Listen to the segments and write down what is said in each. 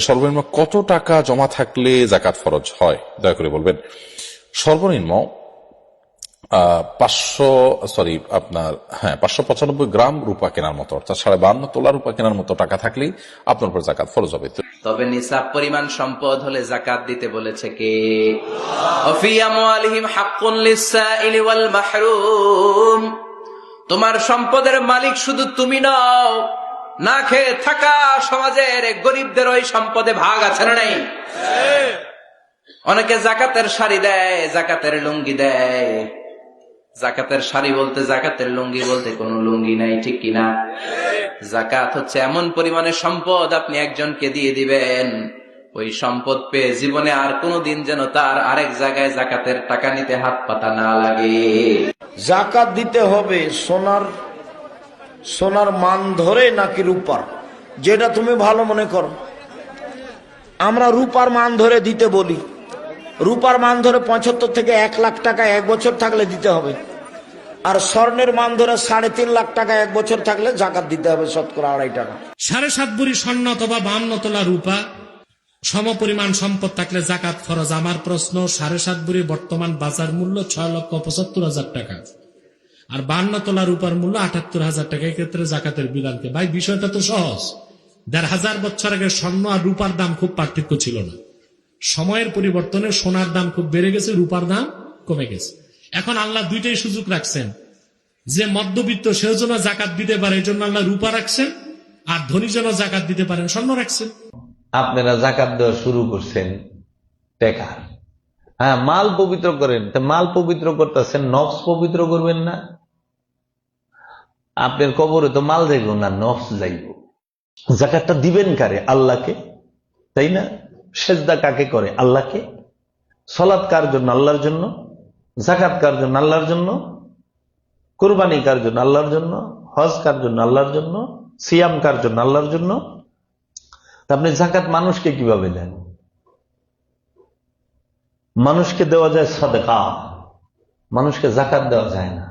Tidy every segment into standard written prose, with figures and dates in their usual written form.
সর্বনিম্ন কত টাকা জমা থাকলে জাকাত ফরজ হয় দয়া করে বলবেন। সর্বনিম্ন 595 গ্রাম রূপা কেনার মতো, অর্থাৎ 52.5 তোলা রূপা কেনার মতো টাকা থাকলেই আপনার উপর জাকাত ফরজ হবে। তবে নিসাব পরিমাণ সম্পদ হলে জাকাত দিতে বলেছে কে? ওয়াফি আমওয়ালিহিম হাক্কুন লিসসাইলি ওয়াল মাহরুম। তোমার সম্পদের মালিক শুধু তুমি নও, না খেয়ে থাকা সমাজের গরিবদের ওই সম্পদে ভাগ আছে না নাই? অনেকে জাকাতের শাড়ি দেয়, জাকাতের লুঙ্গি দেয়। জাকাতের শাড়ি বলতে জাকাতের লুঙ্গি বলতে কোনো লুঙ্গি নাই, ঠিক কিনা? জাকাত হচ্ছে এমন পরিমাণে সম্পদ আপনি একজনকে দিয়ে দিবেন, ওই সম্পদ পেয়ে জীবনে আর কোনোদিন যেন তার আরেক জায়গায় জাকাতের টাকা নিতে হাত পাতা না লাগে। জাকাত দিতে হবে সোনার মান ধরে নাকি রূপার, যেটা তুমি ভালো মনে করো। আমরা রূপার মান ধরে দিতে বলি। রূপার মান ধরে 75 থেকে 1 লাখ টাকা 1 বছর থাকলে দিতে হবে, আর স্বর্ণের মান ধরে 3.5 লাখ টাকা 1 বছর থাকলে জাকাত দিতে হবে শতকরা 2.5 টাকা। 7.5 ভরি স্বর্ণ অথবা 52 তোলা রূপা সমপরিমাণ সম্পদ থাকলে জাকাত ফরজ। আমার প্রশ্ন, 7.5 ভরি বর্তমান বাজার মূল্য 6,75,000 টাকা, আর 52 তোলা রূপার মূল্য 78,000 টাকা, ক্ষেত্রে জাকাতের বিধানকে? ভাই, বিষয়টা তো সহজ। 1,500 বছর আগে স্বর্ণ আর রূপার দাম খুব পার্থক্য ছিল না। সময়ের পরিবর্তনে সোনার দাম খুব বেড়ে গেছে, রূপার দাম কমে গেছে। এখন আল্লাহ দুইটাই সুযোগ রাখছেন, যে মধ্যবিত্ত সেও যেন জাকাত দিতে পারে, এই জন্য আল্লাহ রূপা রাখছেন, আর ধনী যেন জাকাত দিতে পারেন স্বর্ণ রাখছেন। আপনারা জাকাত দেওয়া শুরু করছেন টাকা, হ্যাঁ, মাল পবিত্র করেন। মাল পবিত্র করতেছেন, নফস পবিত্র করবেন না? আপনার কবরে তো মাল যাইব না, নফস যাইব। জাকাতটা দিবেন কারে? আল্লাহকে, তাই না? সেজদা কাকে করে? আল্লাহকে। সালাত কার জন্য? আল্লাহর জন্য। জাকাত কার জন্য? আল্লাহর জন্য। কুরবানি কার জন্য? আল্লাহর জন্য। হজ কার জন্য? আল্লাহর জন্য। সিয়াম কার জন্য? আল্লাহর জন্য। আপনি জাকাত মানুষকে কিভাবে দেন? মানুষকে দেওয়া যায় সাদকা, মানুষকে জাকাত দেওয়া যায় না।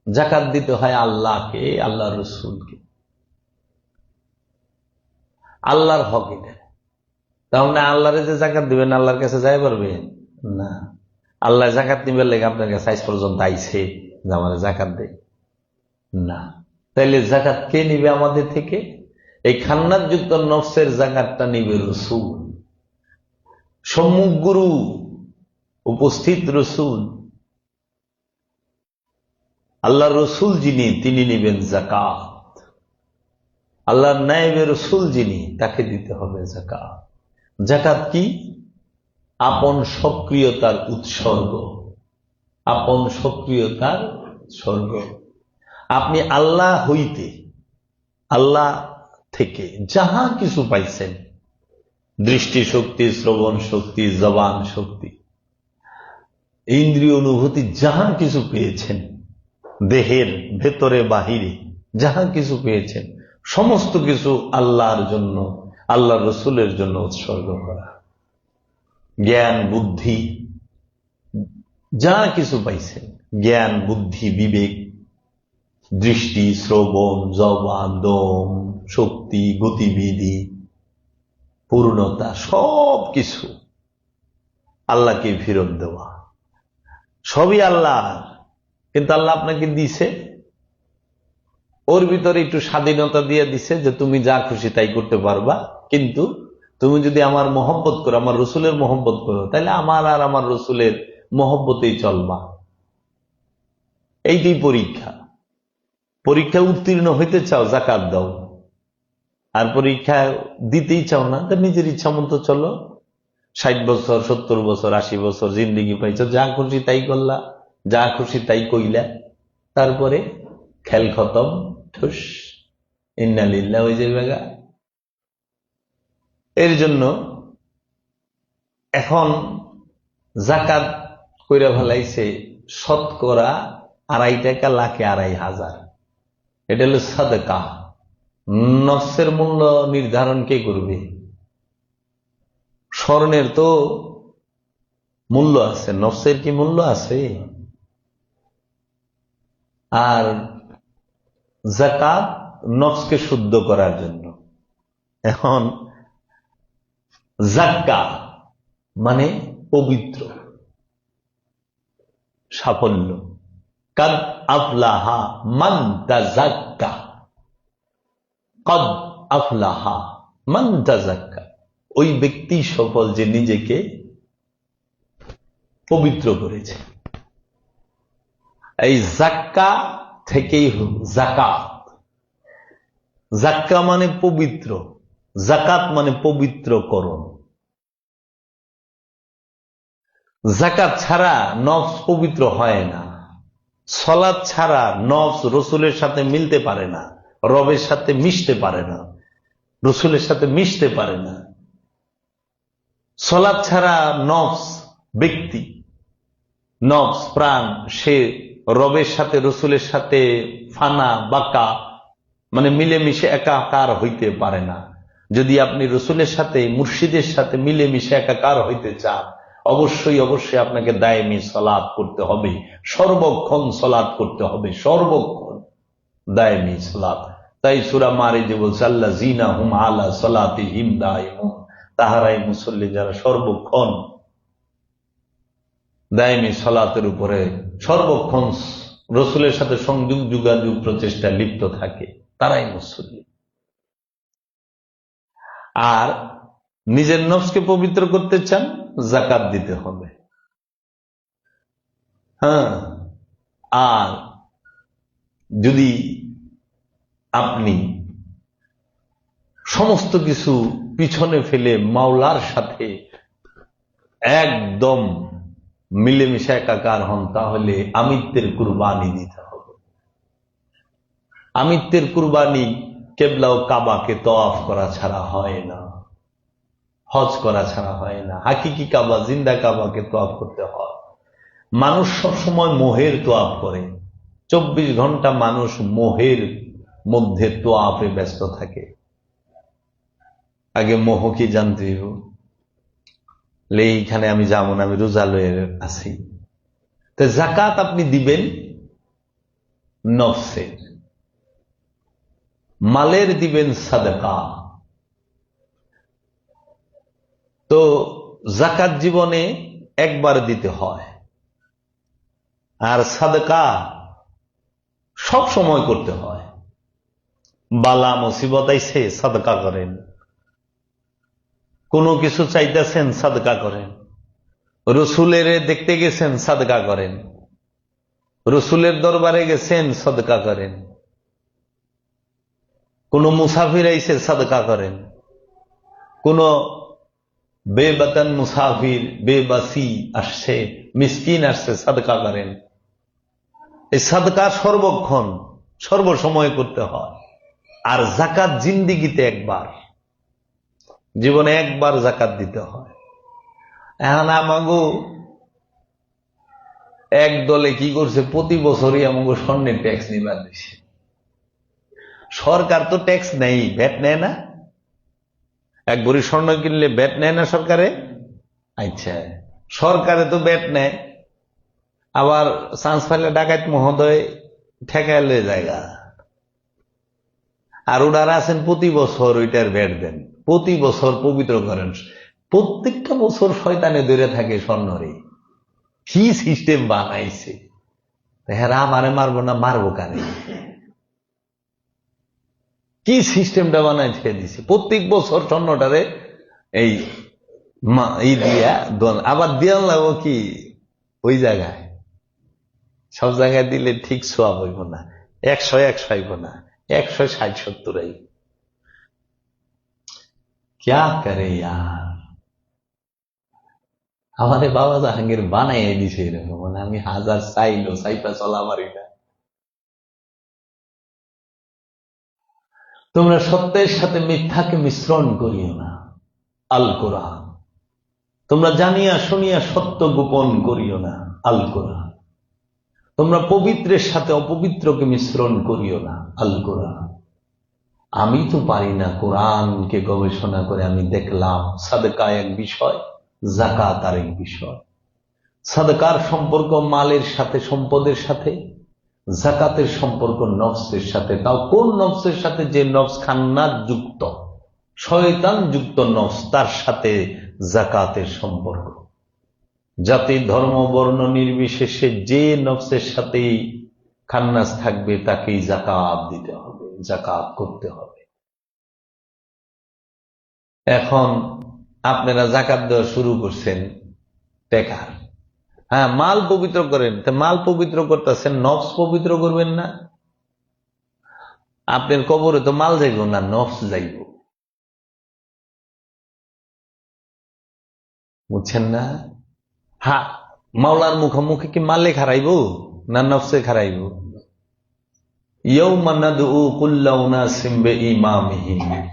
জাকাত দিতে হয় আল্লাহকে, আল্লাহর রসুলকে। আল্লাহর হক এটা। তাহলে আল্লাহরে যে জাকাত দিবেন, আল্লাহর কাছে যাই পারবেন না। আল্লাহ জাকাত নিবেন লেগে আপনার কাছে আজ পর্যন্ত আইছে যে আমার জাকাত দেয় না। তাইলে জাকাত কে নিবে আমাদের থেকে? এই খান্নাত যুক্ত নফসের জাকাতটা নিবে রসুল, সম্মুখ গুরু, উপস্থিত রসুল। আল্লাহর রসুল যিনি, তিনি নিবেন জাকাত। আল্লাহর নায়েবে রসুল যিনি, তাকে দিতে হবে জাকাত। জাকাত কি? আপন সক্রিয়তার উৎসর্গ, আপন সক্রিয়তার উৎসর্গ। আপনি আল্লাহ হইতে, আল্লাহ থেকে যাহা কিছু পাইছেন, দৃষ্টি শক্তি, শ্রবণ শক্তি, জবান শক্তি, ইন্দ্রিয় অনুভূতি, যাহা কিছু পেয়েছেন, দেহের ভেতরে বাহিরে যাহা কিছু পেয়েছেন, সমস্ত কিছু আল্লাহর জন্য, আল্লাহ রসুলের জন্য উৎসর্গ করা। জ্ঞান বুদ্ধি যা কিছু পাইছেন, জ্ঞান বুদ্ধি বিবেক, দৃষ্টি শ্রবণ জবান দম শক্তি গতিবিধি পূর্ণতা, সব কিছু আল্লাহকে ফেরত দেওয়া। সবই আল্লাহ, কিন্তু আল্লাহ আপনাকে দিছে, ওর ভিতরে একটু স্বাধীনতা দিয়ে দিছে যে তুমি যা খুশি তাই করতে পারবা, কিন্তু তুমি যদি আমার মহব্বত করো, আমার রসুলের মহব্বত করো, তাহলে আমার আর আমার রসুলের মহব্বতেই চলবা। এইটাই পরীক্ষা। পরীক্ষা উত্তীর্ণ হইতে চাও, জাকাত দাও। আর পরীক্ষা দিতেই চাও না, তো নিজের ইচ্ছা মতো চলো। 60 বছর 70 বছর 80 বছর জিন্দিগি পাইছো, যা খুশি তাই করলা, যা খুশি তাই কইলা, তারপরে খেল খতম, ঠুস, ইন্না লিল্লাহ হয়ে যাবে গা। এর জন্য এখন জাকাত কইরা ফেলাইছে শতকরা 2.5 টাকা লাখে 2.500। এটা হলো সাদকা। নফসের মূল্য নির্ধারণ কে করবে? স্বর্ণের তো মূল্য আছে, নফসের কি মূল্য আছে? আর জাকাত নফসকে শুদ্ধ করার জন্য। এখন জাক্কা মানে পবিত্র, সাফল্য। কাদ আফলাহা মান তাযাক্কা, কাদ আফলাহা মান তাযাক্কা, ওই ব্যক্তি সফল যে নিজেকে পবিত্র করেছে। এই জাক্কা থেকেই যাকাত। জাক্কা মানে পবিত্র, যাকাত মানে পবিত্রকরণ। যাকাত ছাড়া নফস পবিত্র হয় না, সালাত ছাড়া নফস রসুলের সাথে মিলতে পারে না, রবের সাথে মিশতে পারে না, রসুলের সাথে মিশতে পারে না। সালাত ছাড়া নফস ব্যক্তি, নফস প্রাণ, সে রবের সাথে রসুলের সাথে ফানা বাঁকা মানে মিলেমিশে একাকার হইতে পারে না। যদি আপনি রসুলের সাথে মুর্শিদের সাথে মিলেমিশে একাকার হইতে চান, অবশ্যই অবশ্যই আপনাকে দায়েমি সালাত করতে হবে, সর্বক্ষণ সালাত করতে হবে, সর্বক্ষণ দায়েমি সালাত। তাই সূরা মারিজে বলছে আল্লাযীনা হুম আলা সালাতিহিম দায়িমুন, তাহারাই মুসল্লি যারা সর্বক্ষণ দায়েমি সালাতের উপরে সর্বক্ষণ রসুলের সাথে সংযোগ যোগাযোগ প্রচেষ্টা লিপ্ত থাকে, তারাই মুসল্লি। আর নিজের নফসকে পবিত্র করতে চান, যাকাত দিতে হবে। হ্যাঁ, আর যদি আপনি সমস্ত কিছু পিছনে ফেলে মাওলার সাথে একদম মিলেমিশে একাকার হন, তাহলে আমিত্বের কুরবানি দিতে হবে। আমিত্বের কুরবানি কেবলা ও কাবাকে তওয়াফ করা ছাড়া হয় না, হজ করা ছাড়া হয় না। হাকিকি কাবা, জিন্দা কাবাকে তওয়াফ করতে হয়। মানুষ সবসময় মোহের তওয়াফ করে, 24 ঘন্টা মানুষ মোহের মধ্যে তওয়াফে ব্যস্ত থাকে। আগে মোহ কি জানতে হইব, এইখানে আমি যাবো না, আমি রোজা লয়ে আছি। তো যাকাত আপনি দিবেন নফসের, মালের দিবেন সাদকা। তো যাকাত জীবনে একবার দিতে হয়, আর সাদকা সব সময় করতে হয়। বালা মুসিবত আইছে, সাদকা করেন। কোনো কিছু চাইতেছেন, সাদকা করেন। রসুলের দেখতে গেছেন, সাদকা করেন। রসুলের দরবারে গেছেন, সাদকা করেন। কোন মুসাফির আইছে, সাদকা করেন। কোন বেবাতান মুসাফির, বেবাসি আসছে, মিসকিন আসছে, সাদকা করেন। এই সাদকা সর্বক্ষণ সর্বসময় করতে হয়। আর যাকাত জিন্দিগিতে একবার, জীবনে একবার যাকাত দিতে হয়। এখন আমাগো এক দলে কি করছে, প্রতি বছরই আমাগো স্বর্ণের ট্যাক্স নিবার দিছে। সরকার তো ট্যাক্স নেই, ভ্যাট নেয় না। এক ভরি স্বর্ণ কিনলে ভ্যাট নেয় না সরকারে? আচ্ছা, সরকারে তো ভ্যাট নেয়, আবার চান্স পাইলে ডাকাত মহোদয় ঠেকায় লয়ে জায়গা। আর ওনারা আছেন প্রতি বছর ওইটার ভ্যাট দেন, প্রতি বছর পবিত্র করেন। প্রত্যেকটা বছর শয়তানে ধরে থাকে স্বর্ণরে। কি সিস্টেম বানাইছে! হ্যাঁ, আমারে মারবো না, মারবো কারে? কি সিস্টেমটা বানাই ছেড়ে দিছে। প্রত্যেক বছর স্বর্ণটারে এই দিয়া আবার দিয়া লাগবো কি ওই জায়গায়, সব জায়গায় দিলে ঠিক সোয়াব হইব না, 100 হইব না, 160-70 আইব। ক্যা করে ইয়ার! আমাদের বাবা জাহাঙ্গীর বানাই দিছে এরকম, মানে আমি হাজার চাইলো চাইপা চলা পারি না। তোমরা সত্যের সাথে মিথ্যাকে মিশ্রণ করিও না, আল কোরআন। তোমরা জানিয়া শুনিয়া সত্য গোপন করিও না, আল কোরআন। তোমরা পবিত্রের সাথে অপবিত্রকে মিশ্রণ করিও না, আল কোরআন। আমি তো পারি না, কোরআনকে গবেষণা করে আমি দেখলাম সাদকা এক বিষয়, যাকাত আরেক বিষয়। সাদকার সম্পর্ক মালের সাথে, সম্পদের সাথে। যাকাতের সম্পর্ক নফসের সাথে। তাও কোন নফসের সাথে? যে নফস খান্নাত যুক্ত, শয়তান যুক্ত নফস, তার সাথে জাকাতের সম্পর্ক। জাতি ধর্ম বর্ণ নির্বিশেষে যে নফসের সাথেই খান্নাস থাকবে তাকেই জাকাত দিতে হবে, জাকাত করতে হবে। এখন আপনারা জাকাত দেওয়া শুরু করছেন টাকার। হ্যাঁ, মাল পবিত্র করেন, তা মাল পবিত্র করতেছেন, নফস পবিত্র করবেন না? আপনার কবরে তো মাল যাইব না, নফস যাইব, বুঝছেন না? হ্যাঁ, মাওলার মুখোমুখি কি মালে খারাইব না নফসে খারাইব?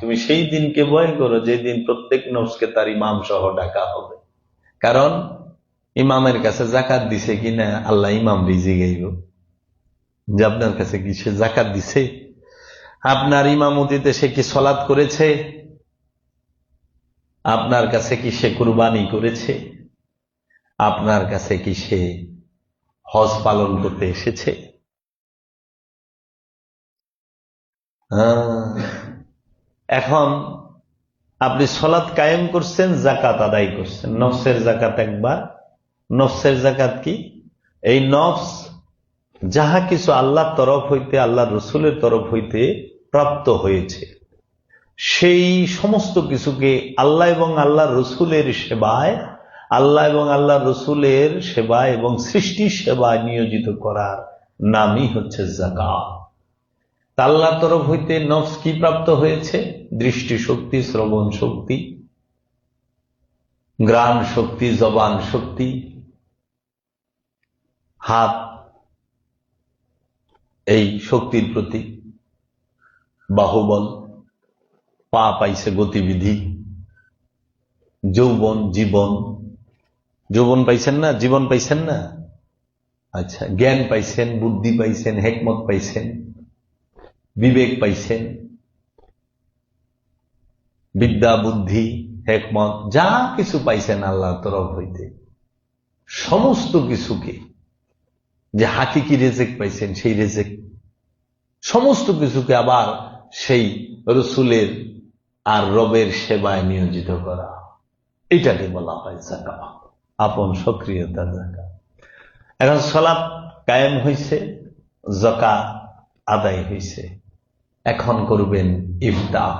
তুমি সেই দিনকে ভয় করো যেদিন প্রত্যেক নফসকে তার ইমাম সহ ডাকা হবে। কারণ ইমামের কাছে জাকাত দিছে কিনা আল্লাহ ইমাম রিজি গাইব যে আপনার কাছে কি সে জাকাত দিছে, আপনার ইমামতিতে সে কি সলাৎ করেছে, আপনার কাছে কি সে কুরবানি করেছে, আপনার কাছে কি সে হজ পালন করতে এসেছে। এখন আপনি সলাৎ কায়েম করছেন, জাকাত আদায় করছেন, নফসের জাকাত একবার। নফসের জাকাত কি? এই নফস যাহা কিছু আল্লাহর তরফ হইতে, আল্লাহ রসুলের তরফ হইতে প্রাপ্ত হয়েছে, সেই সমস্ত কিছুকে আল্লাহ এবং আল্লাহ রসুলের সেবায়, আল্লাহ এবং আল্লাহ রসুলের সেবায় এবং সৃষ্টির সেবায় নিয়োজিত করার নামই হচ্ছে যাকাত। আল্লাহর তরফ হইতে নফস কি প্রাপ্ত হয়েছে? দৃষ্টি শক্তি, শ্রবণ শক্তি, ঘ্রাণ শক্তি, জবান শক্তি, হাত এই শক্তির প্রতীক, বাহুবল, পা পাইছে গতিবিধি, যৌবন, জীবন, যৌবন পাইছেন না, জীবন পাইছেন না, আচ্ছা, জ্ঞান পাইছেন, বুদ্ধি পাইছেন, হেকমত পাইছেন, বিবেক পাইছেন, বিদ্যা, বুদ্ধি, হেকমত, যা কিছু পাইছেন আল্লাহর তরফ হইতে, সমস্ত কিছুকে, যে হাকিকি রেজেক পাইছেন সেই রেজেক, সমস্ত কিছুকে আবার সেই রসুলের আর রবের সেবায় নিয়োজিত করা, এটাকে বলা হয় যাকাত, আপন সক্রিয়তা যাকাত। এখন সালাত কায়েম হয়েছে, যাকাত আদায় হয়েছে, এখন করবেন ইফতার।